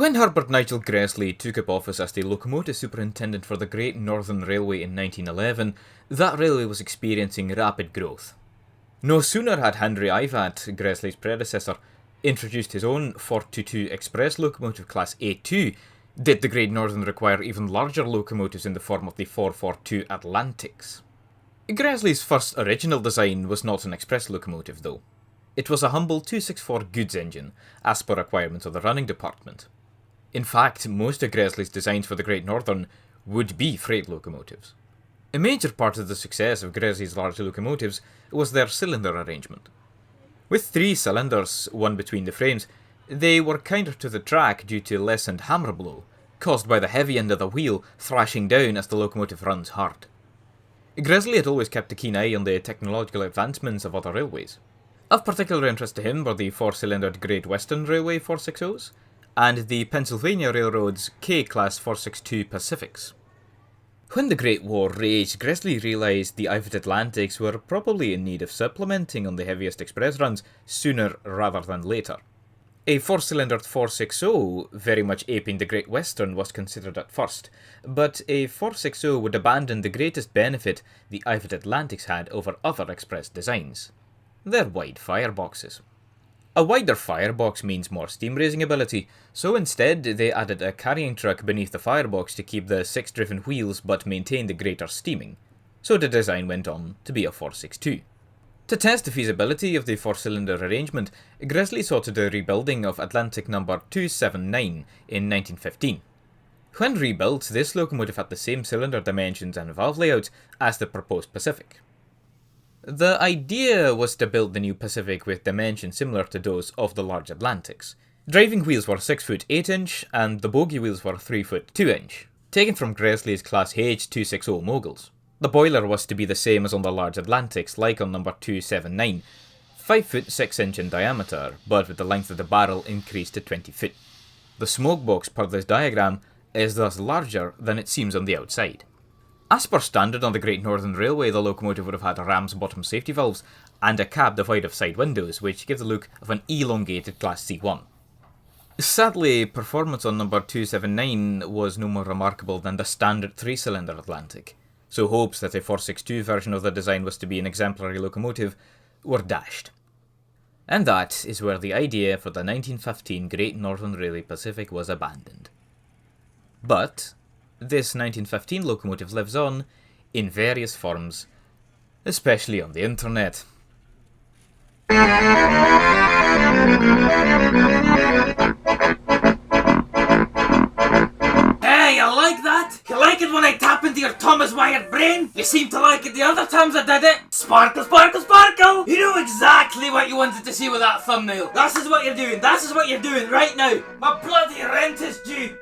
When Herbert Nigel Gresley took up office as the Locomotive Superintendent for the Great Northern Railway in 1911, that railway was experiencing rapid growth. No sooner had Henry Ivatt, Gresley's predecessor, introduced his own 422 Express locomotive class A2, did the Great Northern require even larger locomotives in the form of the 442 Atlantics. Gresley's first original design was not an express locomotive though. It was a humble 264 goods engine, as per requirements of the running department. In fact, most of Gresley's designs for the Great Northern would be freight locomotives. A major part of the success of Gresley's large locomotives was their cylinder arrangement. With 3 cylinders, one between the frames, they were kinder to the track due to lessened hammer blow, caused by the heavy end of the wheel thrashing down as the locomotive runs hard. Gresley had always kept a keen eye on the technological advancements of other railways. Of particular interest to him were the 4-cylindered Great Western Railway 460s, and the Pennsylvania Railroad's K-Class 462 Pacifics. When the Great War raged, Gresley realised the Ivatt Atlantics were probably in need of supplementing on the heaviest express runs sooner rather than later. A 4-cylindered 460, very much aping the Great Western, was considered at first, but a 460 would abandon the greatest benefit the Ivatt Atlantics had over other express designs: their wide fireboxes. A wider firebox means more steam raising ability, so instead they added a carrying truck beneath the firebox to keep the 6-driven wheels but maintain the greater steaming, so the design went on to be a 462. To test the feasibility of the 4-cylinder arrangement, Gresley sought to do rebuilding of Atlantic No. 279 in 1915. When rebuilt, this locomotive had the same cylinder dimensions and valve layout as the proposed Pacific. The idea was to build the new Pacific with dimensions similar to those of the large Atlantics. Driving wheels were 6 foot 8 inch and the bogie wheels were 3 foot 2 inch, taken from Gresley's Class H 260 Moguls. The boiler was to be the same as on the large Atlantics, like on No. 279, 5 foot 6 inch in diameter, but with the length of the barrel increased to 20 foot. The smoke box per this diagram is thus larger than it seems on the outside. As per standard on the Great Northern Railway, the locomotive would have had ram's bottom safety valves and a cab devoid of side windows, which give the look of an elongated Class C1. Sadly, performance on No. 279 was no more remarkable than the standard 3-cylinder Atlantic, so hopes that a 462 version of the design was to be an exemplary locomotive were dashed. And that is where the idea for the 1915 Great Northern Railway Pacific was abandoned. But this 1915 locomotive lives on in various forms, especially on the internet. Hey, you like that? You like it when I tap into your Thomas Wyatt brain? You seem to like it the other times I did it. Sparkle, sparkle, sparkle! You know exactly what you wanted to see with that thumbnail. This is what you're doing. This is what you're doing right now. My bloody rent is due.